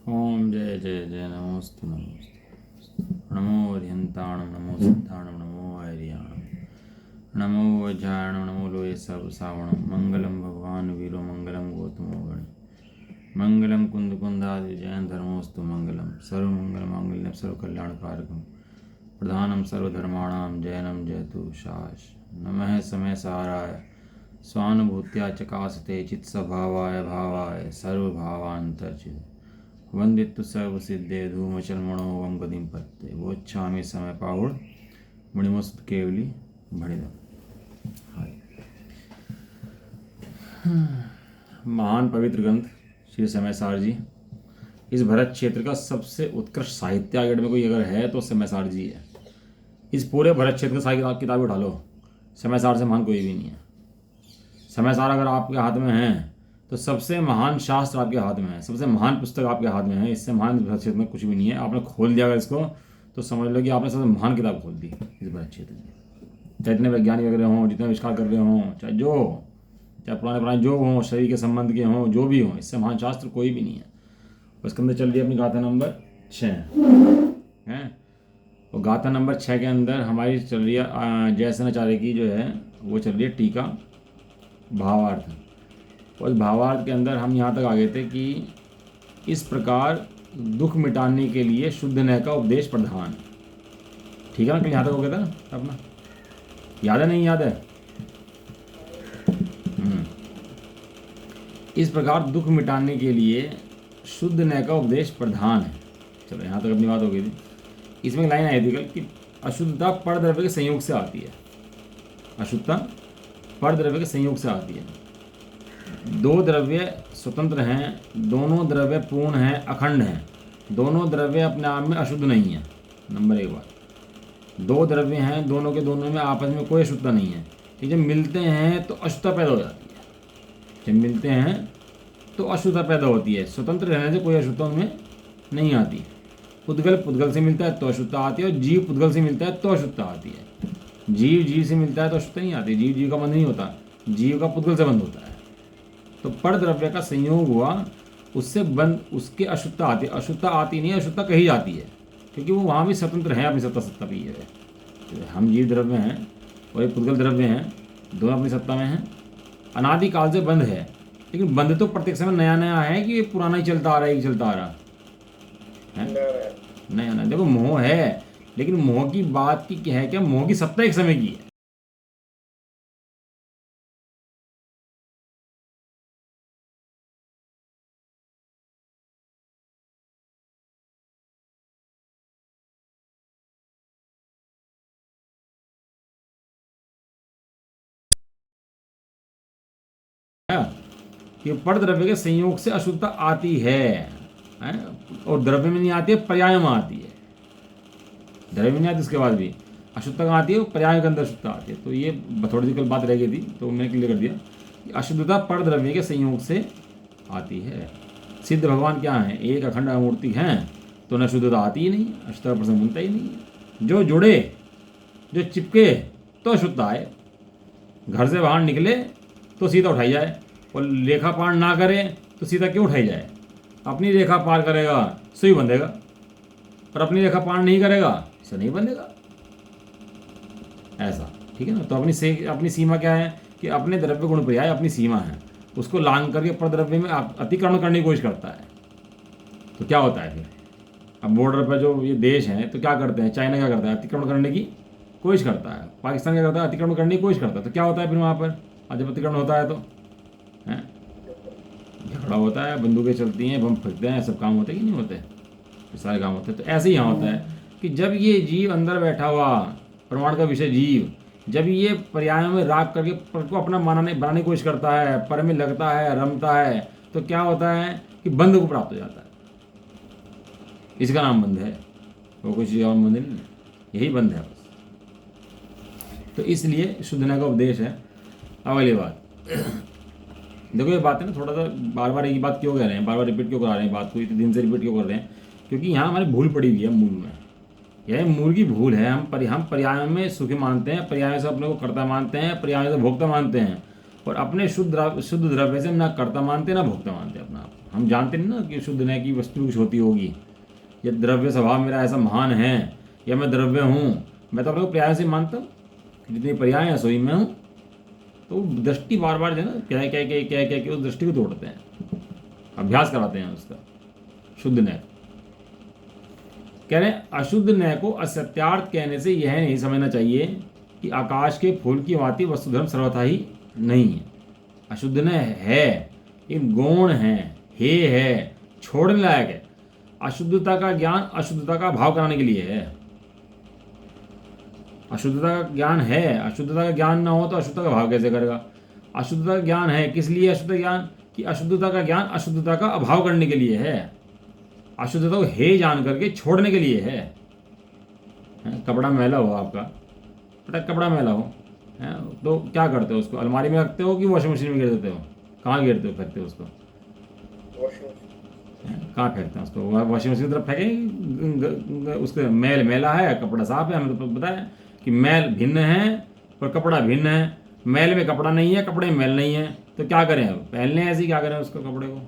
ओम जय जय जय नमोस्तु नमोस्तु नमो अर्यंताणं नमो सिद्धाणं नमो आर्याणं नमो वज्रायणं नमो लोये सर्वसावणं मंगलम भगवान वीरो मंगलम गौतमो गणे मंगलम कुंदकुंदादि जयं धर्मोस्तु मंगलम सर्वमंगल मांगल्यं सर्वकल्याणकारकं प्रधानं सर्वधर्माणां जयनं जयतु शास नमः समय साराय स्वानुभूत्या चकासते चित्सभावाय भावाय सर्वभावान्तर्चित वंदित्तु सर्वसिद्धे धूमचर्मणो वम गतिम पत्ते वोच्छामि समय पावुड़ मणिमस्त केवली भणिदम। हाय महान पवित्र ग्रंथ श्री समय सार जी, इस भरत क्षेत्र का सबसे उत्कृष्ट साहित्य अगर में कोई अगर है तो समय सार जी है। इस पूरे भरत क्षेत्र का सारी किताब उठा लो, समय सार से महान कोई भी नहीं है। समय सार अगर आपके हाथ में है तो सबसे महान शास्त्र आपके हाथ में है, सबसे महान पुस्तक आपके हाथ में है। इससे महान भरत क्षेत्र में कुछ भी नहीं है। आपने खोल दिया अगर इसको तो समझ लो कि आपने सबसे महान किताब खोल दी इस भरत क्षेत्र में। चाहे इतने वैज्ञानिक वगैरह हों, जितने आविष्कार कर रहे हों, चाहे जो हो, चाहे पुराने जो हों, शरीर के संबंध के हों, जो भी हों, इससे महान शास्त्र कोई भी नहीं है। उसके अंदर चल रही है अपनी गाथा नंबर 6 है। और गाथा नंबर 6 के अंदर हमारी चल रही है जयसेनाचार्य की जो है वो चल रही है टीका भावार्थ। और भावार्थ के अंदर हम यहाँ तक आ गए थे कि इस प्रकार दुख मिटाने के लिए शुद्ध नय का उपदेश प्रधान। ठीक है ना, कल यहाँ तक हो गया था ना अपना, याद है नहीं याद है? इस प्रकार दुख मिटाने के लिए शुद्ध नय का उपदेश प्रधान है। चलो यहाँ तक अपनी बात हो गई थी। इसमें एक लाइन आई थी कल कि अशुद्धता पर द्रव्य के संयोग से आती है। अशुद्धता पर द्रव्य के संयोग से आती है। दो द्रव्य स्वतंत्र हैं, दोनों द्रव्य पूर्ण हैं, अखंड हैं। दोनों द्रव्य अपने आप में अशुद्ध नहीं है। नंबर 1 बात, दो द्रव्य हैं, दोनों के दोनों में आपस में कोई अशुद्धता नहीं है। ठीक है, मिलते हैं तो अशुद्धता पैदा हो जाती है। जब मिलते हैं तो अशुद्धता पैदा होती है। स्वतंत्र रहने से कोई अशुद्धता उनमें नहीं आती। पुद्गल पुद्गल से मिलता है तो अशुद्धता आती है, और जीव पुद्गल से मिलता है तो अशुद्धता आती है। जीव जीव से मिलता है तो अशुद्धता नहीं आती। जीव जीव का बंध नहीं होता, जीव का पुद्गल से बंध होता है। तो पर द्रव्य का संयोग हुआ, उससे बंद उसके अशुद्धता आती है। अशुद्धता आती नहीं, अशुद्धता कही जाती है, क्योंकि वो वहाँ भी स्वतंत्र है, अपनी सत्ता भी है। तो हम जीव द्रव्य हैं और एक पुद्गल द्रव्य हैं, दोनों अपनी सत्ता में हैं। अनादिकाल से बंद है, लेकिन बंद तो प्रत्येक समय नया नया है कि ये पुराना ही चलता आ रहा है, ही चलता आ रहा है नया नया। देखो मोह है, लेकिन मोह की बात की क्या है, क्या मोह की सत्ता एक समय की है। कि पर द्रव्य के संयोग से अशुद्धता आती है, और द्रव्य में नहीं आती है, पर्याय में आती है। द्रव्य में नहीं आती, उसके बाद भी अशुद्धता कहाँ आती है, पर्याय के अंदर अशुद्धता आती है। तो ये थोड़ी सी कल बात रह गई थी, तो मैंने क्लियर कर दिया कि अशुद्धता पर द्रव्य के संयोग से आती है। सिद्ध भगवान क्या है, एक अखंड मूर्ति हैं, तो न शुद्धता आती ही नहीं, अशुद्धता प्रसंग बनता ही नहीं है। जो जुड़े, जो चिपके तो अशुद्धता आए। घर से बाहर निकले तो सीधा उठाई जाए, और रेखा पार ना करे तो सीधा क्यों उठाई जाए? अपनी रेखा पार करेगा सो ही बंधेगा, और अपनी रेखा पार नहीं करेगा सो नहीं बंधेगा। ऐसा, ठीक है ना। तो अपनी सीमा क्या है कि अपने द्रव्य गुण पर्याय अपनी सीमा है, उसको लांग करके पर द्रव्य में अतिक्रमण करने की कोशिश करता है। तो क्या होता है फिर? अब बॉर्डर पर जो ये देश हैं तो क्या करते हैं, चाइना क्या करता है, अतिक्रमण करने की कोशिश करता है। पाकिस्तान क्या करता है, अतिक्रमण करने की कोशिश करता है। तो क्या होता है फिर वहाँ पर? जब अतिक्रमण होता है तो हैं, झगड़ा होता है, बंदूकें चलती हैं, बम फटते हैं, सब काम होते कि नहीं होते? सारे काम होते हैं। तो ऐसे ही यहाँ होता है कि जब ये जीव अंदर बैठा हुआ, प्रमाण का विषय जीव, जब ये पर्याय में राग करके पर को अपना बनाने की कोशिश करता है, पर में लगता है, रमता है, तो क्या होता है कि बंध को प्राप्त हो जाता है। इसका नाम बंध है, वो कुछ और बंध नहीं है, यही बंध है बस। तो इसलिए शुद्ध नय का उपदेश है। अब अगली बात देखो, ये बात है ना, थोड़ा सा बार बार एक ही बात क्यों कह रहे हैं, बार बार रिपीट क्यों करा रहे हैं बात को, इतने दिन से रिपीट क्यों कर रहे हैं? क्योंकि यहाँ हमारी भूल पड़ी हुई है मूल में। यह मूल की भूल है। हम पर्याय में सुखी मानते हैं, पर्याय से अपने को कर्ता मानते हैं, पर्याय से भोक्ता मानते हैं, और अपने शुद्ध द्रव्य से हम ना कर्ता मानते ना भोक्ता मानते अपना आप। हम जानते नहीं ना कि शुद्ध न्याय की वस्तु कुछ होती होगी, ये द्रव्य स्वभाव मेरा ऐसा महान है, या मैं द्रव्य हूँ। मैं तो अपने को पर्याय से मानता हूँ, जितनी पर्याय हैं सोई मैं हूँ। तो दृष्टि बार बार जो है ना क्या क्या उस दृष्टि को तोड़ते हैं, अभ्यास कराते हैं उसका। शुद्ध न्याय कह रहे हैं, अशुद्ध न्याय को असत्यार्थ कहने से यह नहीं समझना चाहिए कि आकाश के फूल की भांति वस्तुधर्म सर्वथा ही नहीं है। अशुद्ध न्याय है, इन गौण है, हे है, छोड़ने लायक है। अशुद्धता का ज्ञान अशुद्धता का भाव कराने के लिए है। अशुद्धता का ज्ञान है, अशुद्धता का ज्ञान ना हो तो अशुद्धता का भाव कैसे करेगा। अशुद्धता का ज्ञान है, किस लिए अशुद्ध ज्ञान, कि अशुद्धता का ज्ञान अशुद्धता का अभाव करने के लिए है, अशुद्धता को हे जान करके छोड़ने के लिए है। कपड़ा मैला हो आपका, बेटा कपड़ा मैला हो है, तो क्या करते हो उसको, अलमारी में रखते हो कि वॉशिंग मशीन में गिर देते हो, कहाँ गिरते हो, फेंकते हो उसको, कहाँ फेंकते हैं उसको, वॉशिंग मशीन की तरफ फेंकेंगे। उसके मैल मैला है, कपड़ा साफ है। हमें तो पता है कि मैल भिन्न है और कपड़ा भिन्न है। मैल में कपड़ा नहीं है, कपड़े में मैल नहीं है, तो क्या करें अब, पहनने ऐसे ही क्या करें उसको, कपड़े को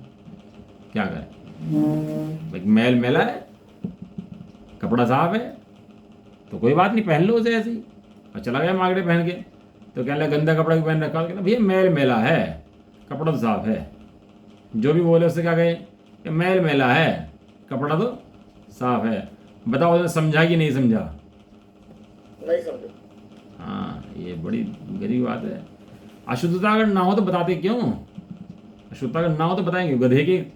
क्या करें। मैल मैला है, कपड़ा साफ है, तो कोई बात नहीं, पहन लो उसे ऐसे ही। और चला गया मार्केट पहन के, तो कहने लगा गंदा कपड़ा पहन रखा, कहना भैया मैल मैला है, कपड़ा तो साफ है। जो भी बोले उससे क्या कहे कि मैल मैला है, कपड़ा तो साफ है। बताओ उसने समझा कि नहीं समझा? नहीं समझे। हाँ, ये बड़ी गरीब बात है। अशुद्धता अगर ना हो तो बताते क्यों? अशुद्धता अगर ना हो तो बताएंगे।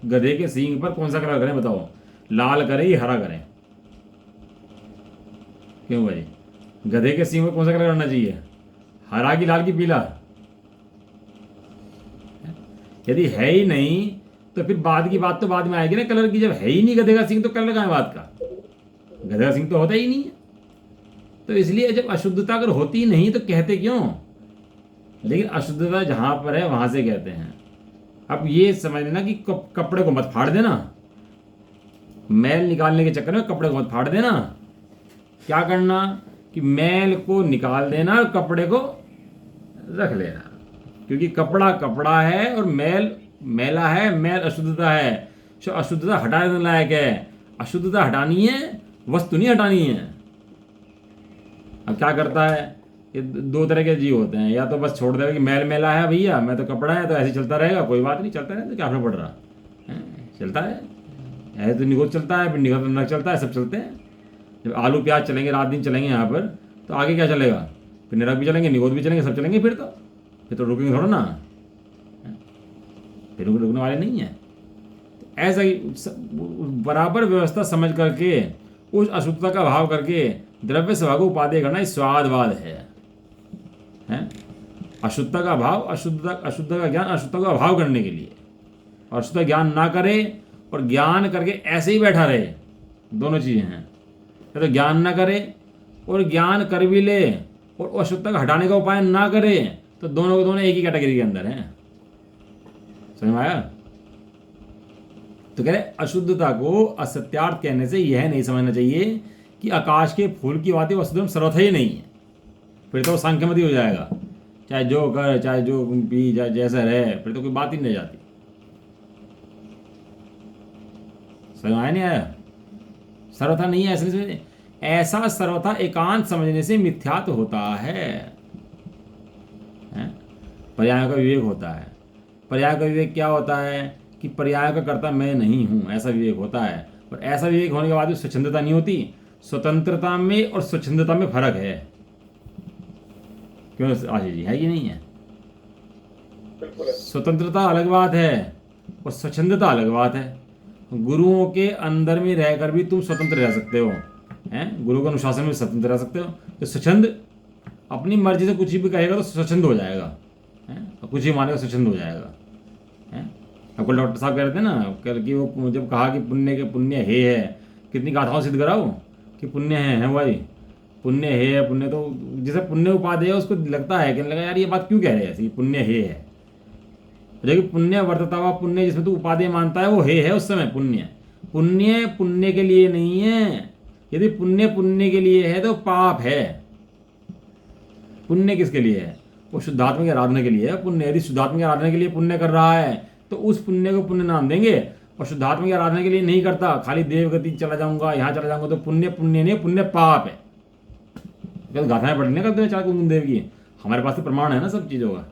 गधे के सींग पर कौन सा कलर करें बताओ, लाल करें या हरा करें? क्यों भाई, गधे के सींग पर कौन सा कलर करना चाहिए, हरा की लाल की पीला? यदि है ही नहीं तो फिर बाद की बात तो बाद में आएगी ना कलर की। जब है ही नहीं गधे का सींग तो कलर कहाँ है बात का? गधे का सींग तो होता ही नहीं है। तो इसलिए जब अशुद्धता अगर होती नहीं तो कहते क्यों? लेकिन अशुद्धता जहां पर है वहां से कहते हैं। अब ये समझ लेना कि कपड़े को मत फाड़ देना, मैल निकालने के चक्कर में कपड़े को मत फाड़ देना। क्या करना कि मैल को निकाल देना और कपड़े को रख लेना, क्योंकि कपड़ा कपड़ा है और मैल मैला है, मैल अशुद्धता है। तो अशुद्धता हटाने लायक है, अशुद्धता हटानी है, वस्तु नहीं हटानी है। अब क्या करता है, ये दो तरह के जीव होते हैं, या तो बस छोड़ देगा कि मैल मैला है भैया, मैं तो कपड़ा है तो ऐसे चलता रहेगा, कोई बात नहीं, चलता रहे तो क्या फर्क पड़ रहा है, चलता है। ऐसे तो निगोद चलता है, फिर निगोद नरक चलता है, सब चलते हैं। जब आलू प्याज चलेंगे, रात दिन चलेंगे यहाँ पर, तो आगे क्या चलेगा, फिर नरक भी चलेंगे, निगोद भी चलेंगे, सब चलेंगे। फिर तो रुकेंगे थोड़ा ना, फिर रुकने वाले नहीं है। ऐसा ही बराबर व्यवस्था समझ करके उस अशुद्धता का भाव करके द्रव्य स्वभाव को उपादेय करना स्वादवाद है। अशुद्धता का भाव अशुद्धता का ज्ञान अशुद्धता का भाव करने के लिए, और अशुद्धता ज्ञान ना करे और ज्ञान करके ऐसे ही बैठा रहे, दोनों चीजें हैं। तो ज्ञान ना करे और ज्ञान कर भी ले और अशुद्धता का हटाने का उपाय ना करे, तो दोनों के दोनों एक ही कैटेगरी के अंदर हैं। समझ में आया? तो कह रहे अशुद्धता को असत्यार्थ कहने से यह नहीं समझना चाहिए कि आकाश के फूल की बातें वस्तुधर्म सर्वथा ही नहीं है। फिर तो सांख्यमति हो जाएगा, चाहे जो कर, चाहे जो पी, चाहे जैसा रहे, फिर तो कोई बात ही नहीं जाती। समझ आया नहीं आया? सर्वथा नहीं है ऐसा सर्वथा एकांत समझने से मिथ्यात्व होता है। पर्याय का विवेक होता है। पर्याय का विवेक क्या होता है कि पर्याय का कर्ता मैं नहीं हूं, ऐसा विवेक होता है। और ऐसा विवेक होने के बाद भी स्वच्छंदता नहीं होती। स्वतंत्रता में और स्वच्छंदता में फर्क है। क्यों आशीष जी, है कि नहीं है? स्वतंत्रता अलग बात है और स्वच्छंदता अलग बात है। गुरुओं के अंदर में रहकर भी तुम स्वतंत्र रह सकते हो, हैं? गुरु के अनुशासन में स्वतंत्र रह सकते हो। तो स्वच्छंद अपनी मर्जी से कुछ भी कहेगा तो स्वच्छंद हो जाएगा, और कुछ ही मानेगा स्वच्छंद हो जाएगा। आपको डॉक्टर साहब कह रहे थे ना कल कि वो जब कहा कि पुण्य के पुण्य है, कितनी गाथाओं सिद्ध कराओ कि पुण्य है भाई, पुण्य है। पुण्य तो जिसे पुण्य उपाधि है उसको लगता है, कहने लगा यार ये बात क्यों कह रहे हैं ऐसी, पुण्य है। लेकिन पुण्य वर्तता हुआ पुण्य जिसमें तू उपाधि मानता है वो है उस समय पुण्य। पुण्य पुण्य के लिए नहीं है। यदि पुण्य पुण्य के लिए है तो पाप है। पुण्य किसके लिए है? वो शुद्धात्मा की आराधना के लिए है। पुण्य यदि शुद्धात्मा की आराधना के लिए पुण्य कर रहा है तो उस पुण्य को पुण्य नाम देंगे, और शुद्धात्मा की आराधना के लिए नहीं करता, खाली देवगति चला जाऊंगा, यहाँ चला जाऊंगा, तो पुण्य पुण्य नहीं, पुण्य पाप है। गाथाएं पढ़ने करते हैं चार कुंकुम देव की, हमारे पास तो प्रमाण है ना सब चीजों का।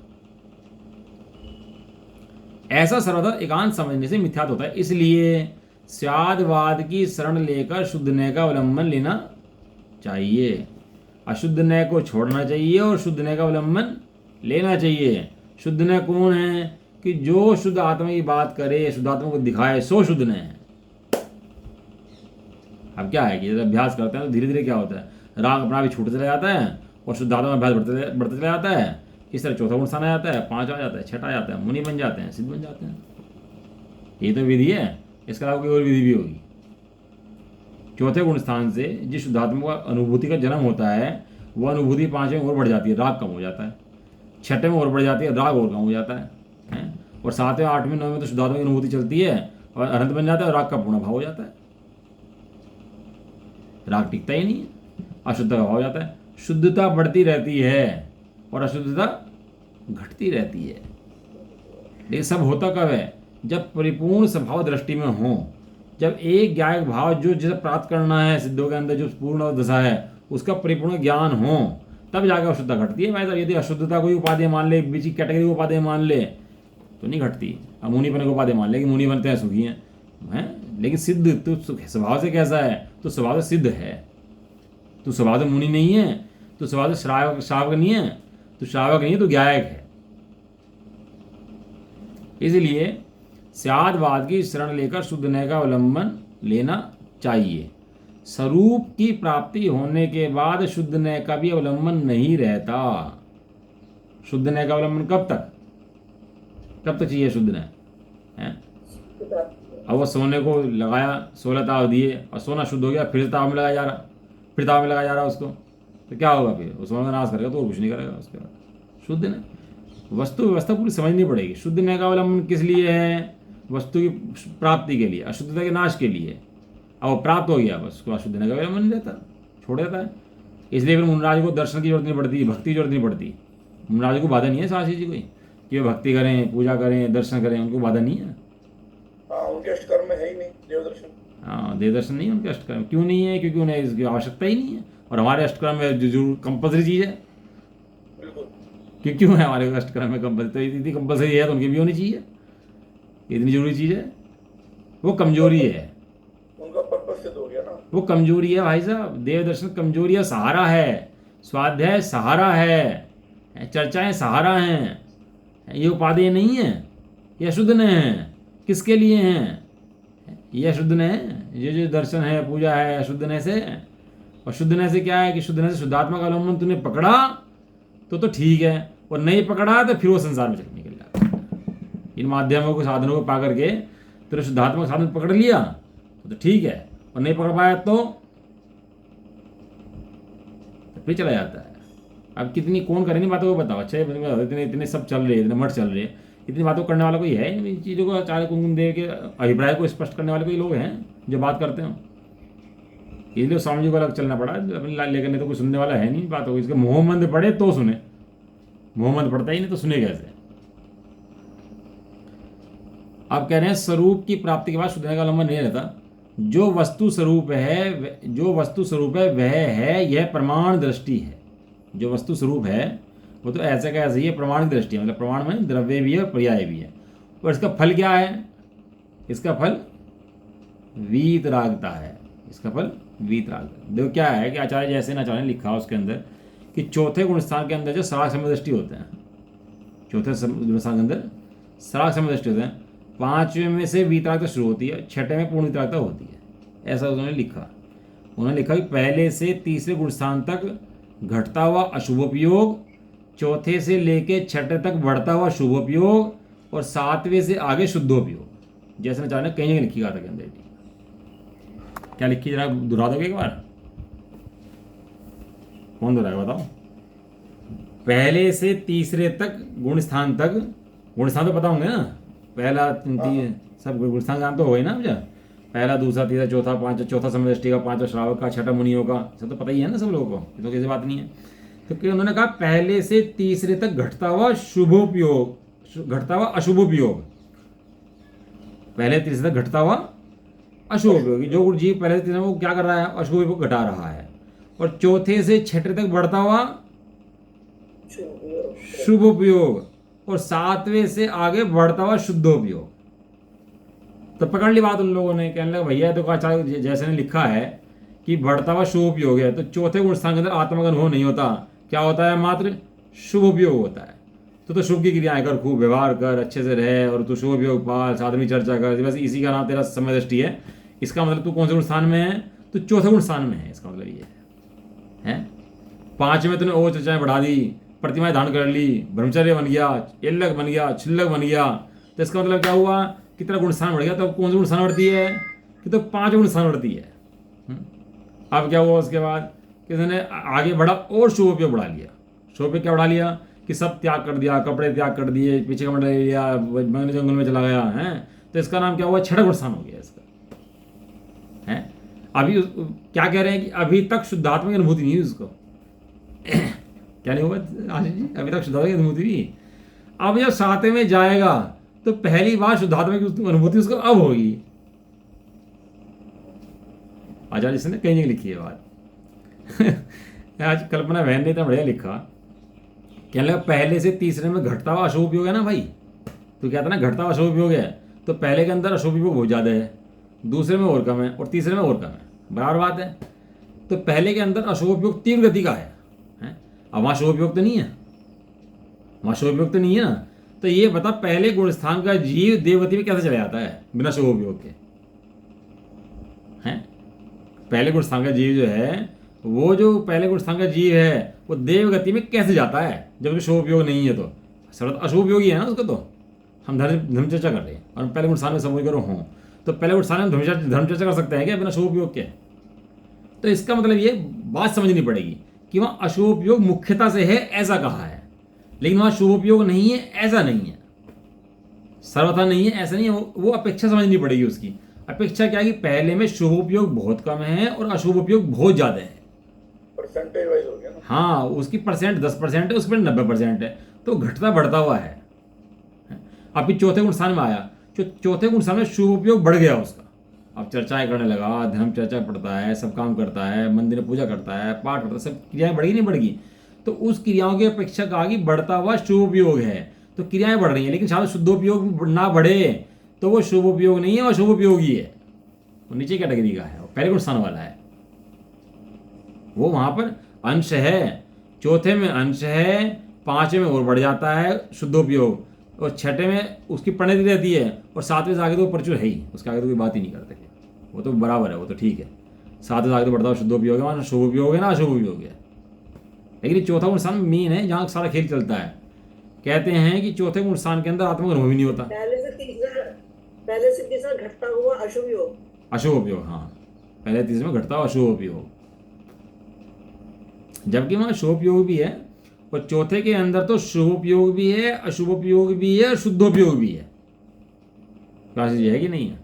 ऐसा सर्वदा एकांत समझने से मिथ्यात होता है, इसलिए स्यादवाद की शरण लेकर शुद्ध न्याय का अवलंबन लेना चाहिए। अशुद्ध न्याय को छोड़ना चाहिए और शुद्ध न्याय का अवलंबन लेना चाहिए। शुद्ध न्याय कौन है? कि जो शुद्ध आत्मा की बात करे, शुद्ध आत्मा को दिखाए, सो शुद्ध न्याय है। अब क्या है कि जब अभ्यास करते हैं तो धीरे धीरे क्या होता है, राग अपना भी छूटता चला जाता है और शुद्ध आत्मा अभ्यास बढ़ता चला जाता है। इस तरह चौथा गुण स्थान आ जाता है, 5 आ जाता है, 6 आ जाता है, मुनि बन जाते हैं, सिद्ध बन जाते हैं। ये तो विधि है, इसके अलावा कोई और विधि भी होगी। चौथे गुण स्थान से जिस शुद्धात्मा का अनुभूति का जन्म होता है वह अनुभूति 5वें और बढ़ जाती है, राग कम हो जाता है। 6ठे में और बढ़ जाती है, राग और कम हो जाता है। और 7वें 8वें 9वें में तो शुद्धात्मा की अनुभूति चलती है और अनंत बन जाता है और राग का पूर्ण भाव हो जाता है। राग टिकता ही नहीं है, अशुद्धता का भाव हो जाता है। शुद्धता बढ़ती रहती है और अशुद्धता घटती रहती है। ये सब होता कब है? जब परिपूर्ण स्वभाव दृष्टि में हो, जब एक ज्ञायक भाव जो जिसे प्राप्त करना है सिद्धों के अंदर, जो पूर्ण दशा है उसका परिपूर्ण ज्ञान हो, तब जाकर अशुद्धता घटती है। भाई साहब यदि अशुद्धता कोई उपाधि मान ले, बीच की कैटेगरी उपाधि मान ले तो नहीं घटती। अब मुनि बने को उपाधि मान ले कि मुनि बनते हैं सुखी हैं, लेकिन सिद्ध तो स्वभाव से कैसा है? तो स्वभाव से सिद्ध है। तो स्वभाव से मुनि नहीं है, तो स्वभाव से श्रावक नहीं है, तो श्रावक नहीं है तो ज्ञायक है। इसलिए स्यादवाद की शरण लेकर शुद्ध न्याय का अवलंबन लेना चाहिए। स्वरूप की प्राप्ति होने के बाद शुद्ध न्याय का भी अवलंबन नहीं रहता। शुद्ध न्याय का अवलंबन कब तक चाहिए? शुद्ध न्याय है। अब वो सोने को लगाया, 16 ताव दिए और सोना शुद्ध हो गया, फिर ताव में लगाया जा रहा, फिर ताव में लगाया जा रहा उसको, तो क्या होगा? फिर वो सोने का नाश करेगा तो और कुछ नहीं करेगा उसके बाद। शुद्ध न्याय वस्तु व्यवस्था पूरी समझनी पड़ेगी। शुद्ध न्याय का अवलंबन किस लिए है? वस्तु की प्राप्ति के लिए, अशुद्धता के नाश के लिए। अब वो प्राप्त हो गया, बस उसको अशुद्ध न्याय का अवलंबन नहीं रहता, छोड़ देता है। इसलिए फिर मुनराज को दर्शन की जरूरत नहीं पड़ती, भक्ति की जरूरत नहीं पड़ती। मुनराज को बाधा नहीं है शास्त्री जी कोई कि वे भक्ति करें, पूजा करें, दर्शन करें, उनको बाधा नहीं है। उनके अष्टकर्म में है ही नहीं देवदर्शन। हाँ, देवदर्शन नहीं है उनके अष्टकर्म। क्यों नहीं है? क्योंकि उन्हें इसकी आवश्यकता ही नहीं है। और हमारे अष्टकर्म में जरूर कंपल्सरी चीज़ है। बिल्कुल। क्यों है हमारे अष्टकर्म में कंपल्सरी? तो इतनी कंपल्सरी है तो उनकी भी होनी चाहिए, इतनी जरूरी चीज़ है। वो कमजोरी है, उनका पर्पस सिद्ध हो गया ना। वो कमजोरी है भाई साहब। देवदर्शन कमजोरी है, सहारा है। स्वाध्याय सहारा है, चर्चाएं सहारा हैं। ये उपाधि नहीं है, ये अशुद्ध न्याय है। किसके लिए हैं? ये अशुद्ध न्याय है। ये जो दर्शन है, पूजा है, अशुद्ध न्याय से। और शुद्ध न्याय से क्या है कि शुद्ध न्याय से शुद्धात्मा का अवलंबन तूने पकड़ा तो ठीक है, और नहीं पकड़ा तो फिर वो संसार में निकल जाता। इन माध्यमों को, साधनों को पा करके तूने शुद्धात्मा का साधन पकड़ लिया तो ठीक है, और नहीं पकड़ पाया तो फिर चला जाता है। अब कितनी कौन करे इन बातों को बताओ। अच्छा इतने सब चल रहे, इतने मठ चल रहे, इतनी बातों करने वाला कोई है? इन चीज़ों को चार कुंकुम दे के अभिप्राय को स्पष्ट करने वाले कोई लोग हैं जो बात करते हो? इसलिए स्वामी जी को अलग चलना पड़ा अपने लेकर, नहीं तो कोई सुनने वाला है नहीं बातों को। इसके मोहम्मद पढ़े तो सुने, मोहम्मद पढ़ता ही नहीं तो सुने कैसे? आप कह रहे हैं स्वरूप की प्राप्ति के बाद शुद्ध न्याय का अवलंबन नहीं रहता। जो वस्तु स्वरूप है वह है, यह प्रमाण दृष्टि है। जो वस्तु स्वरूप है वो तो ऐसे का ऐसे ही है, प्रमाण की दृष्टि है। मतलब प्रमाण में द्रव्य भी है, पर्याय भी है। और इसका फल क्या है? इसका फल वीतरागता है। इसका फल वीतरागता। देखो क्या है कि आचार्य जैसे आचार्य ने लिखा उसके अंदर कि चौथे गुणस्थान के अंदर जो सराग समदृष्टि होते हैं, चौथे गुणस्थान के अंदर सराग समदृष्टि होते हैं। 5वें में से वीतरागता शुरू होती है, 6ठे में पूर्ण वीतरागता होती है। ऐसा उन्होंने लिखा। उन्होंने लिखा कि पहले से तीसरे गुणस्थान तक घटता हुआ अशुभोपयोग, चौथे से लेके 6ठे तक बढ़ता हुआ शुभोपयोग, और 7वें से आगे शुद्धोपयोग। जैसे आचार्य ने कहीं जगह लिखी गाथा के अंदर। क्या लिखी जरा दोहरा दोगे एक बार? कौन दोहराएगा बताओ? पहले से तीसरे तक गुणस्थान तक, गुणस्थान तो पता होंगे ना, पहला सब गुणस्थान काम तो हो ही ना मुझे। पहला, दूसरा, तीसरा, चौथा, पांचवा, चौथा समदृष्टि का, 5वां श्रावक का, 6ठा मुनियों का, सब तो पता ही है ना सब लोगों को, ये तो किसी बात नहीं है। क्योंकि उन्होंने कहा पहले से तीसरे तक घटता हुआ शुभोपयोग, घटता हुआ अशुभोपयोग, पहले तीसरे तक घटता हुआ अशुभोपयोगी। जो जीव पहले से तीसरे में वो क्या कर रहा है, अशुभोपयोग घटा रहा है। और चौथे से छठे तक बढ़ता हुआ शुभोपयोग, और सातवें से आगे बढ़ता हुआ शुद्धोपयोग। तो पकड़ ली बात उन लोगों ने, कहने लगा भैया तो आचार्य जैसे ने लिखा है कि बढ़ता हुआ शुभोपयोग है, तो चौथे गुण स्थान के अंदर आत्मा का अनुभव नहीं होता, क्या होता है, मात्र शुभोपयोग होता है। तो शुभ की क्रियाएं कर, खूब व्यवहार कर, अच्छे से रहे, और तू शुभोपयोग पाल, साधवी चर्चा कर, बस इसी का नाम तेरा समय दृष्टि है। इसका मतलब तू कौन से गुण स्थान में है, तो चौथे गुण स्थान में है। इसका मतलब ये है। 5 में तूने और चर्चाएं बढ़ा दी, प्रतिमाएं धारण कर ली, ब्रह्मचर्य बन गया, एल्लक बन गया, छिल्लक बन गया, तो इसका मतलब क्या हुआ, कितना गुण स्थान बढ़ गया। तो कौन सा गुण स्थान बढ़ती है, कि तो 5 गुण स्थान बढ़ती है। अब क्या हुआ उसके बाद, किसी ने आगे बढ़ा और शुभोपयोग बढ़ा लिया। शुभोपयोग क्या बढ़ा लिया, कि सब त्याग कर दिया, कपड़े त्याग कर दिए, पीछे का मंडल ले लिया, बंगले जंगल में चला गया है। तो इसका नाम क्या हुआ, छठा गुण स्थान हो गया इसका है। अभी क्या कह रहे हैं कि अभी तक शुद्धात्मा की अनुभूति नहीं हुई उसको। क्या नहीं हुआ आशीष जी, अभी तक शुद्धात्मा की अनुभूति हुई। अब जब 7वें में जाएगा तो पहली बार शुद्धात्मा की अनुभूति उसको अब होगी। आचार्य जी ने कहीं नहीं लिखी है बात। आज कल्पना बहन ने इतना बढ़िया लिखा, कहने लगा पहले से तीसरे में घटता हुआ अशुभ उपयोग है ना भाई, तो क्या था ना, घटता हुआ अशुभ उपयोग है, तो पहले के अंदर अशुभ उपयोग बहुत ज़्यादा है, दूसरे में और कम है, और तीसरे में और कम है, बराबर बात है। तो पहले के अंदर अशुभ उपयोग तीव्र गति का है? अब वहाँ शुभ उपयोग तो नहीं है, वहाँ शुभ उपयोग तो नहीं है ना। तो ये बता, पहले गुण स्थान का जीव देवगति में कैसे चला जाता है बिना शुभ उपयोग के, हैं? पहले गुण स्थान का जीव जो है, वो जो पहले गुण स्थान का जीव है, वो देव गति में कैसे जाता है जबकि शुभ उपयोग नहीं है? तो सर्वत अशुभ उपयोगी है ना उसको। तो हम धर्म चर्चा कर रहे हैं और पहले गुण स्थान में समझ करो हों, तो पहले गुण स्थान में धर्म चर्चा कर सकते हैं क्या बिना शुभ उपयोग के? तो इसका मतलब ये बात समझनी पड़ेगी कि वहाँ अशुभ उपयोग मुख्यता से है ऐसा कहा है, लेकिन वहाँ शुभ उपयोग नहीं है ऐसा नहीं है, सर्वथा नहीं है ऐसा नहीं है। वो अपेक्षा समझनी पड़ेगी उसकी। अपेक्षा क्या है कि पहले में शुभ उपयोग बहुत कम है और अशुभ उपयोग बहुत ज़्यादा है। परसेंटेज वाइज हो गया ना। हाँ, उसकी परसेंट 10% है, उस पर 90% है, तो घटता बढ़ता हुआ है। अभी चौथे गुण स्थान में आया, चौथे गुण स्थान में शुभ उपयोग बढ़ गया उसका। अब चर्चाएं करने लगा, धर्म चर्चा पढ़ता है, सब काम करता है, मंदिर में पूजा करता है, पाठ करता है, सब क्रियाएं बढ़ी नहीं बढ़गी। तो उस क्रियाओं की अपेक्षा कहा कि बढ़ता हुआ शुभ उपयोग है, तो क्रियाएं बढ़ रही हैं, लेकिन शायद शुद्ध उपयोग ना बढ़े तो वो शुभ उपयोग नहीं है, वो शुभ उपयोगी है। वो नीचे कैटेगरी का है, वो पहले गुण स्थान वाला है, वो वहाँ पर अंश है। चौथे में अंश है, 5वें में और बढ़ जाता है शुद्धोपयोग, और 6ठे में उसकी परिणति रहती है, और 7वें से आगे तो प्रचुर है ही, उसके आगे तो कोई बात ही नहीं करते, वो तो बराबर है, वो तो ठीक है। 7वें से आगे तो बढ़ता हुआ शुद्धोपयोग है, वहाँ शुभ उपयोग है ना अशुभ उपयोग है। लेकिन चौथा गुण स्थान मेन है, जहाँ सारा खेल चलता है। कहते हैं कि चौथे गुण स्थान के अंदर आत्मा का अनुभव ही नहीं होता। पहले से तीसरा घटता हुआ अशुभ योग, अशुभ उपयोग, हाँ, पहले तीसरे में घटता हुआ अशुभ उपयोग, जबकि वहाँ शुभ उपयोग भी है, और चौथे के अंदर तो शुभ उपयोग भी है, अशुभ उपयोग भी है, और शुद्धोपयोग भी है। क्लासेस ये है कि नहीं है?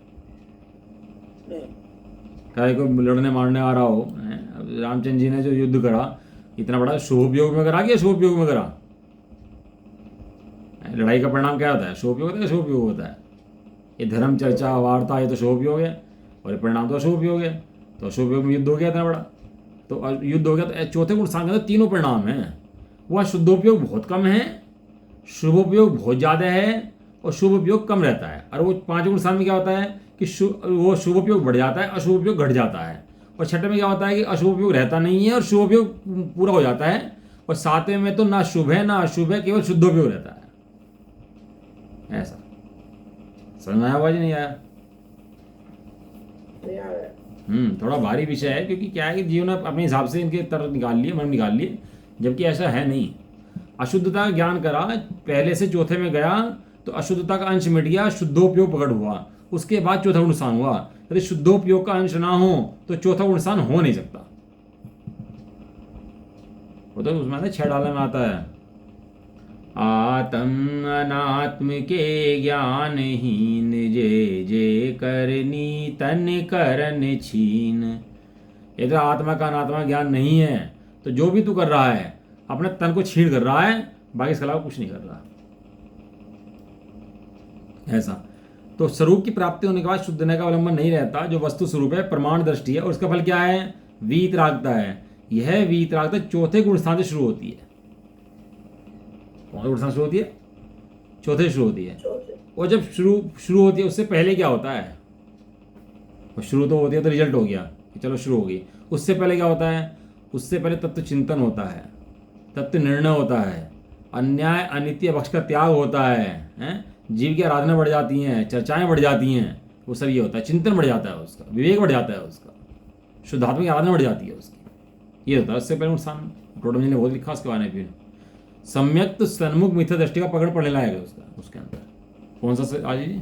क्या कोई लड़ने मारने आ रहा हो, अब रामचंद्र जी ने जो युद्ध करा, इतना बड़ा शुभ उपयोग में करा कि अशुभ उपयोग में करा? लड़ाई का परिणाम क्या होता है? शुभ उपयोग होता है, शुभ उपयोग होता है। ये धर्म चर्चा वार्ता, ये तो शुभ उपयोग है, और ये परिणाम तो अशुभ उपयोग है। तो अशुभ उपयोग में युद्ध हो गया इतना बड़ा, तो युद्ध हो गया। तो चौथे गुण स्थान के अंदर तीनों परिणाम हैं। वह शुद्धोपयोग बहुत कम है, शुभोपयोग बहुत ज़्यादा है, और शुभ उपयोग कम रहता है। और वो 5वें गुण स्थान में क्या होता है कि वो शुभ उपयोग बढ़ जाता है, अशुभ उपयोग घट जाता है। और 6ठे में क्या होता है कि अशुभ उपयोग रहता नहीं है और शुभ उपयोग पूरा हो जाता है। और 7वें में तो ना शुभ है ना अशुभ है, केवल शुद्धोपयोग रहता है। ऐसा समझ में आया? आवाज नहीं आया? थोड़ा भारी विषय है, क्योंकि क्या है कि जीवन ने अपने हिसाब से इनके तर्क निकाल लिए, मन निकाल लिए, जबकि ऐसा है नहीं। अशुद्धता का ज्ञान करा, पहले से चौथे में गया तो अशुद्धता का अंश मिट गया, शुद्धोपयोग प्रकट हुआ, उसके बाद चौथा गुण स्थान हुआ। यदि शुद्धोपयोग का अंश ना हो तो चौथा गुण स्थान हो नहीं सकता। वो तो उसमें 6 डालने में आता है, आत्म अनात्म के ज्ञान हीन, जे जे करनी तन करन छीन। यदि आत्मा का अनात्मा ज्ञान नहीं है तो जो भी तू कर रहा है, अपने तन को छीण कर रहा है, बाकी इसके अलावा कुछ नहीं कर रहा। ऐसा तो स्वरूप की प्राप्ति होने के बाद शुद्ध नय का अवलंबन नहीं रहता, जो वस्तु स्वरूप है प्रमाण दृष्टि है, और उसका फल क्या है? वीतरागता है। यह वीतरागता चौथे गुण स्थान से शुरू होती है। कौन से गुण स्थान से शुरू होती है? चौथे से शुरू होती है। और जब शुरू होती है, उससे पहले क्या होता है? और शुरू तो होती है तो रिजल्ट हो गया कि चलो शुरू हो गई। उससे पहले क्या होता है? उससे पहले तत्व चिंतन होता है, तत्व निर्णय होता है, अन्याय अनित्य पक्ष का त्याग होता है, हैं? जीव की आराधना बढ़ जाती हैं, चर्चाएं बढ़ जाती हैं, वो सब ये होता है। चिंतन बढ़ जाता है उसका, विवेक बढ़ जाता है उसका, शुद्धात्मा की आराधना बढ़ जाती है उसकी, ये होता है। उससे पहले नुकसान टोटम जी ने बहुत लिखा उसके बारे में। फिर सम्यक तो सन्मुख मिथ्या दृष्टि का पकड़ पड़ने लायक है उसका, उसके अंदर कौन सा आज जी?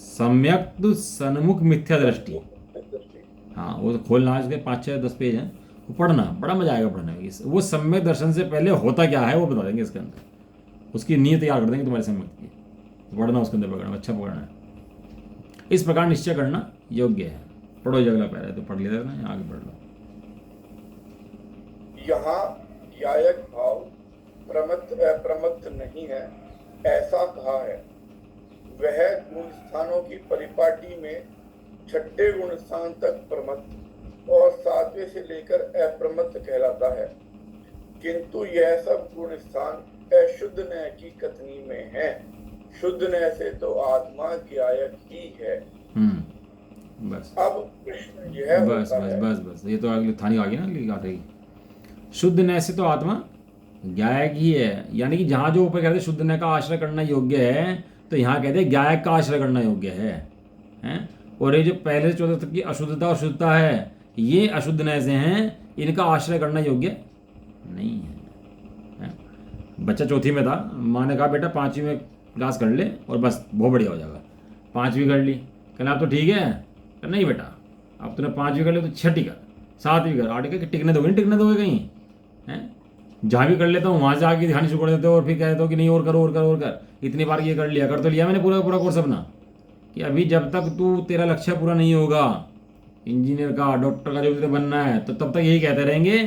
सम्यक तो सन्मुख मिथ्या दृष्टि। हाँ, वो तो खोलना है, उसके 5-6-10 पेज हैं, वो पढ़ना, बड़ा मजा आएगा पढ़ने में। वो सम्यक दर्शन से पहले होता क्या है वो बता देंगे इसके अंदर, उसकी नीयत तैयार कर देंगे तुम्हारे सम्यक की। पढ़ना उसके अंदर, पकड़ना, अच्छा पकड़ना है। इस प्रकार निश्चय करना योग्य है। पढ़ो जो अगला पैरा है तो पढ़ लेते ना, आगे बढ़ लो। यहाँ यायक भाव प्रमत्त अप्रमत्त नहीं है, ऐसा कहा है। वह गुण स्थानों की परिपाटी में छठे गुण स्थान तक प्रमत्त और 7वें से लेकर अप्रमत्त कहलाता है, किंतु यह सब गुण स्थान अशुद्ध नय की कथनी में है। शुद्ध नय से तो आत्मा ज्ञायक ही है। बस अब प्रश्न यह बस होता बस है, बस बस ये तो अगली थानी आ गई ना, अगली गाथा की। शुद्ध नय से तो आत्मा ज्ञायक ही है, यानी कि जहाँ जो ऊपर कहते हैं शुद्ध नय का आश्रय करना योग्य है, तो यहाँ कहते हैं ज्ञायक का आश्रय करना योग्य है, हैं? और ये जो पहले से 14 तक की अशुद्धता और शुद्धता है, ये अशुद्ध नय से हैं, इनका आश्रय करना योग्य नहीं है, हैं? बच्चा चौथी में था, माँ ने कहा बेटा 5वीं में क्लास कर ले और बस बहुत बढ़िया हो जाएगा। 5वीं कर ली, कहना अब तो ठीक है, कहना नहीं बेटा अब तूने 5वीं कर ली तो 6ठी कर, 7वीं कर, 8वीं कर, टिकने दोगे नहीं, टिकने दोगे कहीं, हैं? जहाँ भी कर लेता हूँ वहाँ से आके दिखानी शुरू कर देते हो, और फिर कहते हो कि नहीं और कर और कर और कर। इतनी बार ये कर लिया, कर तो लिया मैंने पूरा पूरा कोर्स अपना, कि अभी जब तक तू तेरा लक्ष्य पूरा नहीं होगा, इंजीनियर का, डॉक्टर का, जो तुझे बनना है, तो तब तक यही कहते रहेंगे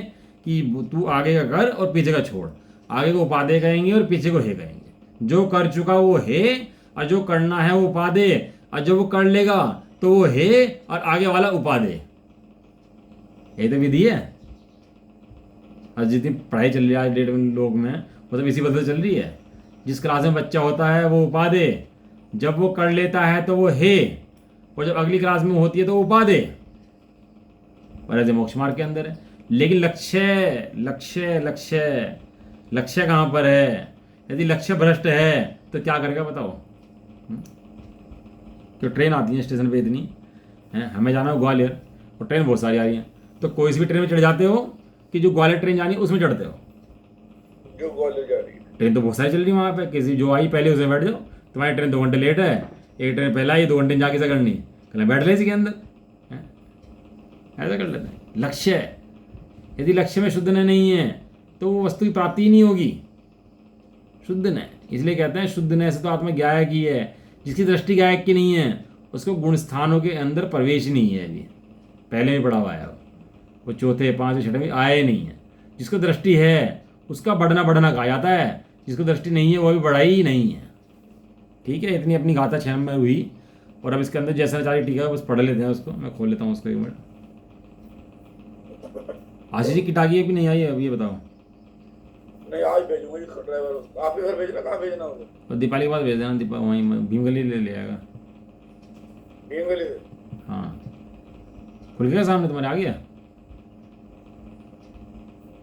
कि तू आगे का कर और पीछे का छोड़। आगे को उपादेय कहेंगे और पीछे को हे कहेंगे। जो कर चुका वो हे, और जो करना है वो उपादेय, और जो वो कर लेगा तो वो हे, और आगे वाला उपादेय। ये तो विधि है। और जितनी पढ़ाई चल रही है आज डेट में लोग में, वो सब इसी वजह से चल रही है। जिस क्लास में बच्चा होता है वो उपादेय, जब वो कर लेता है तो वो हे, और जब अगली क्लास में होती है तो उपादेय। और ऐसे मोक्ष मार्ग के अंदर है। लेकिन लक्ष्य लक्ष्य लक्ष्य लक्ष्य कहाँ पर है? यदि लक्ष्य भ्रष्ट है तो क्या करेगा बताओ? तो ट्रेन आती है स्टेशन पे इतनी है, हमें जाना है ग्वालियर, और ट्रेन बहुत सारी आ रही है, तो कोई सी भी ट्रेन में चढ़ जाते हो कि जो ग्वालियर ट्रेन जानी है उसमें चढ़ते हो? जो ग्वालियर जा रही है ट्रेन तो बहुत सारी चल रही है वहाँ पे, किसी जो आई पहले उसमें बैठ जाओ। तुम्हारी ट्रेन 2 घंटे लेट है, एक ट्रेन पहले आई, 2 घंटे में जाके से करनी, कहना बैठ ले इसी के अंदर, ऐसा कर लेते हैं। लक्ष्य, यदि लक्ष्य में शुद्ध नहीं है तो वो वस्तु की प्राप्ति ही नहीं होगी। शुद्ध नय, इसलिए कहते हैं शुद्ध नय से तो आत्मा ज्ञायक ही है। जिसकी दृष्टि ज्ञायक की नहीं है उसको गुण स्थानों के अंदर प्रवेश नहीं है। अभी पहले भी पढ़ा हुआ है, वो चौथे 5वें 6वें में आया ही नहीं है। जिसको दृष्टि है उसका बढ़ना बढ़ना कहा जाता है, जिसको दृष्टि नहीं है वो भी बढ़ा ही नहीं है। ठीक है, इतनी अपनी गाथा 6 में हुई। और अब इसके अंदर जैसा चाहे ठीक है, बस पढ़ लेते हैं उसको। मैं खोल लेता हूँ उसको 1 मिनट। आशीष जी किट आ गई है कि नहीं आई है अब ये बताओ? नहीं, आज भेजूंगा जी ड्राइवर उसको। आप ही घर भेजना, कहाँ भेजना होगा? और दीपाली के बाद भेज देना, दीपा वहीं भीमगली ले आएगा। भीमगली से? हाँ, खुल गया सामने तुम्हारे, आ गया?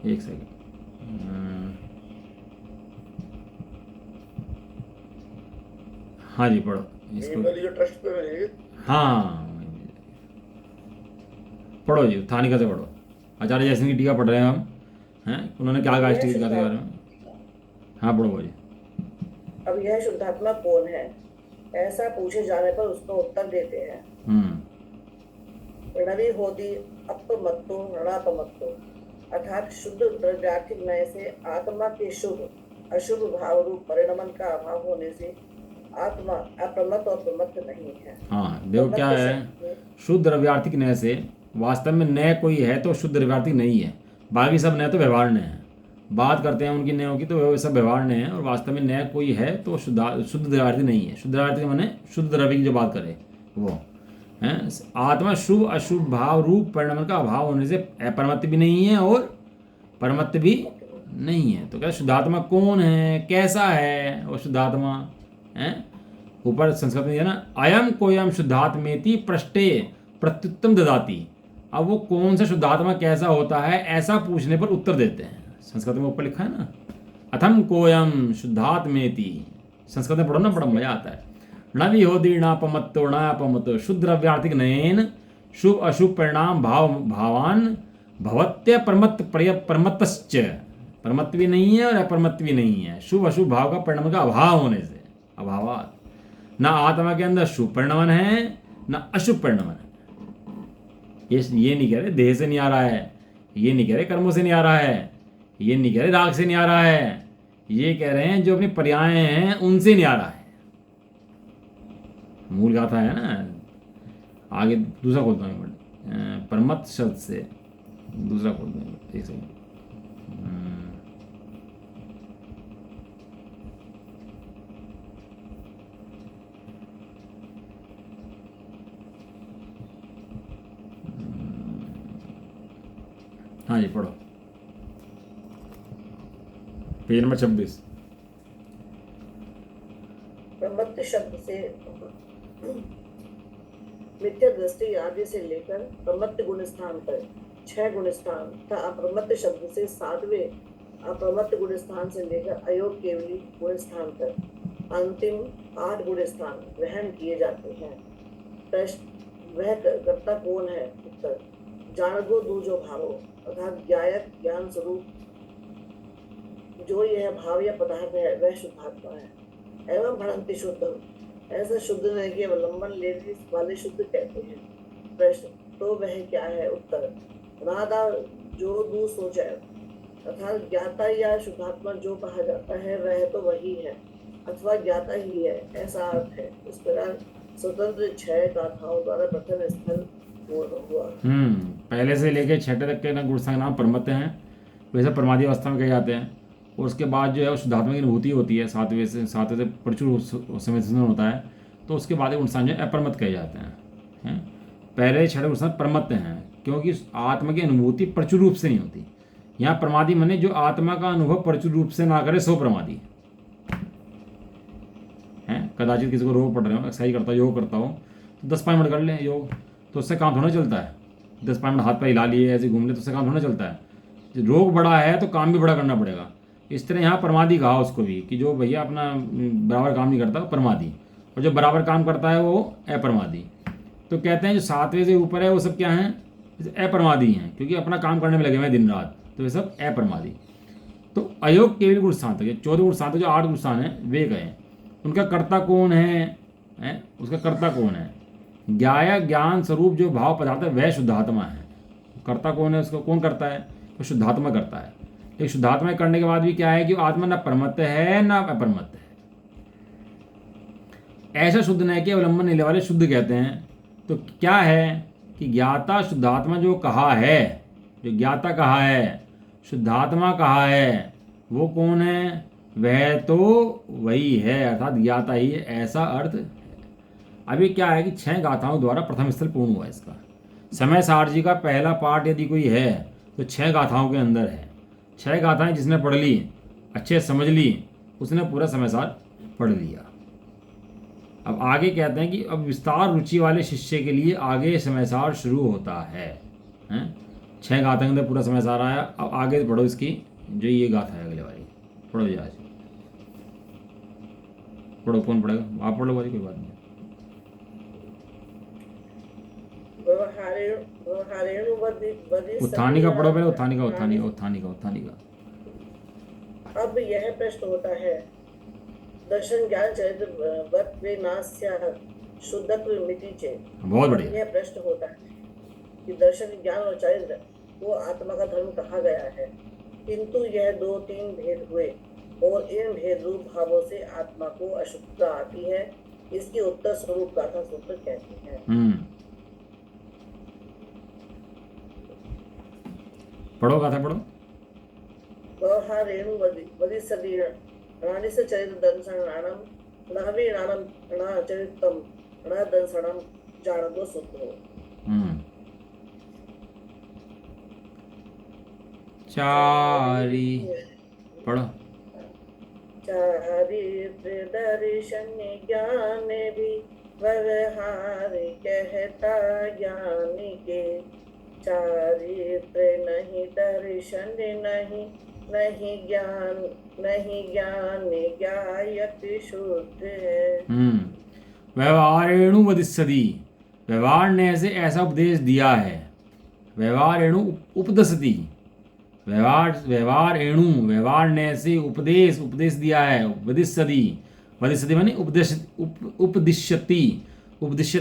1 सेकंड। हाँ जी पढ़ो इसको। भीमगली जो ट्रस्ट पे मिलेगी। हाँ पढ़ो जी, थानिका से पढ़ो। आचार्य जयसिंह की टीका पढ़ रहे हैं हम, हैं? उन्होंने क्या कहा इस टीका के बारे में? हाँ पढ़ो जी। अब यह शुद्धात्मा कौन है, ऐसा पूछे जाने पर उसका उत्तर देते हैं, ऋणवी होती अपमत्तो ऋणापमत्तो, अर्थात शुद्ध द्रव्यार्थिक नय से आत्मा के शुभ अशुभ भाव रूप परिणमन का अभाव होने से आत्मा अप्रमत्त और प्रमत्त नहीं है। हाँ देखो क्या है, शुद्ध द्रव्यार्थिक नय से वास्तव में नय कोई है तो शुद्ध द्रव्यार्थिक नहीं है। बाकी सब नए तो व्यवहारण्य हैं। बात करते हैं उनकी नयों की तो वो सब व्यवहारण्य हैं, और वास्तव में नया कोई है तो शुद्ध द्रव्यार्थी नहीं है। शुद्ध द्रव्यार्थी के माने शुद्ध द्रव्य की जो बात करे वो है। आत्मा शुभ अशुभ भाव रूप परिणाम का अभाव होने से अपरमत्त भी नहीं है और परमत्त भी नहीं है। तो क्या शुद्धात्मा कौन है, कैसा है वो शुद्धात्मा है? ऊपर संस्कृत में है ना, अयम कोयम शुद्धात्मेति पृष्ठे प्रत्युत्तम ददाति। अब वो कौन सा शुद्धात्मा कैसा होता है ऐसा पूछने पर उत्तर देते हैं। संस्कृत में ऊपर लिखा है ना, अथम कोयम शुद्धात्मेति। संस्कृत में पढ़ो ना, बड़ा मजा आता है। न विहोदी नापमत्तो नापमतो शुद्ध द्रव्यार्थिक नयन शुभ अशुभ परिणाम भावान भवत्य परमत्तश्च। परमत्त भी नहीं है और अपरमत्त भी नहीं है। शुभ अशुभ भाव का परिणाम का अभाव होने से, अभावात ना आत्मा के अंदर शुभ परिणाम है ना अशुभ परिणाम है। ये नहीं कह रहे देह से नहीं आ रहा है, ये नहीं कह रहे कर्मों से नहीं आ रहा है, ये नहीं कह रहे राग से नहीं आ रहा है, ये कह रहे हैं जो अपनी पर्याय हैं उनसे नहीं आ रहा है। मूल गाथा है ना। आगे दूसरा खोलता हूँ परमत शब्द से दूसरा खोलता हूँ, एक सेकंड। हाँ जी पढ़ो, पेज नंबर 26। प्रमत्त शब्द से मिथ्या दृष्टि आदि से लेकर प्रमत्त गुण स्थान पर 6 गुण स्थान तथा अप्रमत्त शब्द से 7वें अप्रमत्त गुण स्थान से लेकर अयोग केवली गुण स्थान पर अंतिम 8 गुण स्थान ग्रहण किए जाते हैं। प्रश्न, वह कर्ता कौन है? उत्तर, जाणगो दूजो भावो अर्थात ज्ञायक ज्ञान स्वरूप जो यह भाव या पदार्थ है वह शुद्धात्मा है। एवं भणंति शुद्धम, ऐसा शुद्ध नहीं कि अवलंबन लेने वाले शुद्ध कहते हैं। प्रश्न, तो वह क्या है? उत्तर, राधा जो दू सोच है अर्थात ज्ञाता या शुद्धात्मा जो कहा जाता है वह तो वही है अथवा ज्ञाता ही है, ऐसा अर्थ है। इस प्रकार स्वतंत्र 6 गाथाओं द्वारा प्रथम स्थल पूर्ण हुआ। पहले से लेकर 6ठे तक के ना गुण संग नाम परमत्त हैं, वैसे परमादि अवस्था में कहे जाते हैं। और उसके बाद जो है वो शुद्धात्मा की अनुभूति होती है, 7वें से प्रचुर संवेदन होता है, तो उसके बाद गुण संग जो अपरमत्त कहे जाते हैं। पहले 6 गुण संग परमत्त हैं क्योंकि आत्मा की अनुभूति प्रचुर रूप से नहीं होती। यहाँ प्रमादी मने जो आत्मा का अनुभव प्रचुर रूप से ना करे सो प्रमादी है। कदाचित किसी को रोग पड़ रहे हो, एक्सरसाइज करता हो, योग करता हो, तो 10-5 मिनट कर ले योग, तो उससे काम थोड़ा चलता है। 10-5 मिनट हाथ पैर हिला लिए, ऐसे घूम ले, तो उससे काम थोड़ा चलता है। रोग बड़ा है तो काम भी बड़ा करना पड़ेगा। इस तरह यहाँ परमादी कहा उसको भी कि जो भैया अपना बराबर काम नहीं करता वो परमादी, और जो बराबर काम करता है वो अपरमादी। तो कहते हैं जो 7वें से ऊपर है वो सब क्या हैं? अपरमादी हैं, क्योंकि अपना काम करने में लगे हुए हैं दिन रात, तो ये सब अपरमादी। तो अयोग केवल गुण स्थान तक, 14 गुण स्थान तक जो 8 गुण स्थान है वे गए। उनका कर्ता कौन है? उसका कर्ता कौन है? ज्ञाया ज्ञान स्वरूप जो भाव पदार्थ है वह शुद्धात्मा है। कर्ता कौन है? उसको कौन करता है? वो शुद्धात्मा करता है। लेकिन शुद्धात्मा करने के बाद भी क्या है कि आत्मा न परमत्त है न अपरमत्त है। ऐसा शुद्ध न के अवलंबन लेने वाले शुद्ध कहते हैं। तो क्या है कि ज्ञाता शुद्धात्मा जो कहा है, जो ज्ञाता कहा है, शुद्धात्मा कहा है, वो कौन है? वह तो वही है, अर्थात ज्ञाता ही है, ऐसा अर्थ है। अभी क्या है कि 6 गाथाओं द्वारा प्रथम स्थल पूर्ण हुआ इसका। समय सार जी का पहला पाठ यदि कोई है तो 6 गाथाओं के अंदर है। 6 गाथाएं जिसने पढ़ ली, अच्छे समझ ली, उसने पूरा समय सार पढ़ लिया। अब आगे कहते हैं कि अब विस्तार रुचि वाले शिष्य के लिए आगे समय सार शुरू होता है। 6 गाथा के अंदर पूरा समय सार आया। अब आगे पढ़ो इसकी जो ये गाथा है अगले वाली, पढ़ो जी आज पढ़ो। कौन पढ़ेगा? आप पढ़ो भाई, कोई बात नहीं। उत्थानी का पढ़ो पहले, उत्थानी का। अब यह प्रश्न होता है, दर्शन ज्ञान चरित्र वत वे नास्या शुद्धत्व मिति चेत। बहुत बढ़िया। यह प्रश्न होता है कि दर्शन ज्ञान और चरित्र को आत्मा का धर्म कहा गया है, किंतु यह 2-3 भेद हुए और इन भेद रूप भावों से आत्मा को अशुद्धता आती है। इसके उत्तर स्वरूप गाथा सूत्र कहते हैं। पढ़ो गाथा पढ़ो। वह रेणु वदिसदी राणिस चरित दंसनाणम नवीनाणम न चरितम न दंसनम जानदो सुतो। चारी पढ़ो। चारित्र दर्शन ज्ञान भी व्यवहार कहता ज्ञान के। चारित्र नहीं दर्शन नहीं ज्ञान ज्ञायक शुद्ध है। व्यवहारेणु वदिष्यति, व्यवहार ने ऐसे ऐसा उपदेश दिया है। व्यवहारेणु उपदसति, व्यवहार ने ऐसे उपदेश दिया है। वदिष्यति माने उपदिश्यति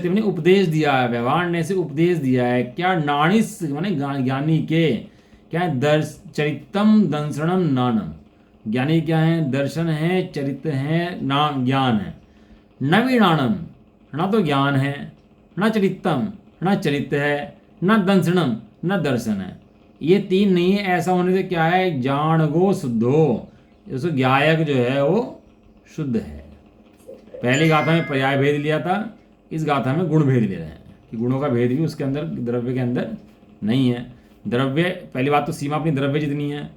माने उपदेश दिया है। व्यवहार ने ऐसे उपदेश दिया है। क्या नाणिस माने ज्ञानी के, क्या है चरितम दंसनम नानम, ज्ञानी क्या है, दर्शन है, चरित्र है, नाम ज्ञान है। नवीनाणम, ना तो ज्ञान है, ना चरितम, ना चरित्र है, ना दंसनम, ना दर्शन है। ये तीन नहीं है। ऐसा होने से क्या है, जान गो शुद्धो, जैसे ज्ञायक जो है वो शुद्ध है। पहली गाथा में पर्याय भेद लिया था, इस गाथा में गुण भेद ले रहे हैं कि गुणों का भेद भी उसके अंदर द्रव्य के अंदर नहीं है। द्रव्य, पहली बात तो सीमा अपनी द्रव्य जितनी है,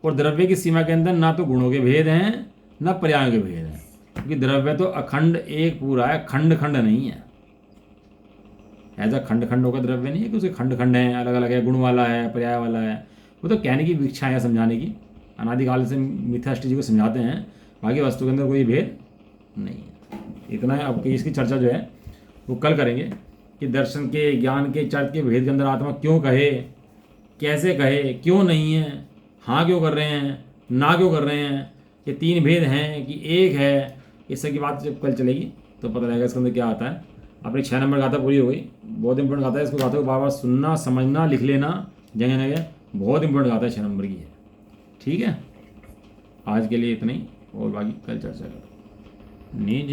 और द्रव्य की सीमा के अंदर ना तो गुणों के भेद हैं ना पर्यायों के भेद हैं, क्योंकि द्रव्य तो अखंड एक पूरा है, खंड खंड नहीं है। ऐसा खंड खंड होकर द्रव्य नहीं है कि उसके खंड खंड हैं, अलग अलग है, गुण वाला है, पर्याय वाला है। वो तो कहने की इच्छा है, समझाने की। अनादिकाल से मिथ्याष्टि जी को समझाते हैं, बाकी वस्तु के अंदर कोई भेद नहीं है। इतना है। अब इसकी चर्चा जो है वो कल करेंगे कि दर्शन के, ज्ञान के, चरित्र के भेद के अंदर आत्मा क्यों कहे, कैसे कहे, क्यों नहीं है, हाँ क्यों कर रहे हैं, ना क्यों कर रहे हैं, ये तीन भेद हैं कि एक है। इस सब की बात जब कल चलेगी तो पता लगेगा इसके अंदर क्या आता है। अपनी 6 नंबर गाथा पूरी हो गई। बहुत इंपॉर्टेंट गाथा है, इसको गाथा को बार बार सुनना, समझना, लिख लेना जगह जगह। बहुत इंपॉर्टेंट गाथा है, 6 नंबर की है। ठीक है, आज के लिए इतना ही, और बाकी कल चर्चा करो। निज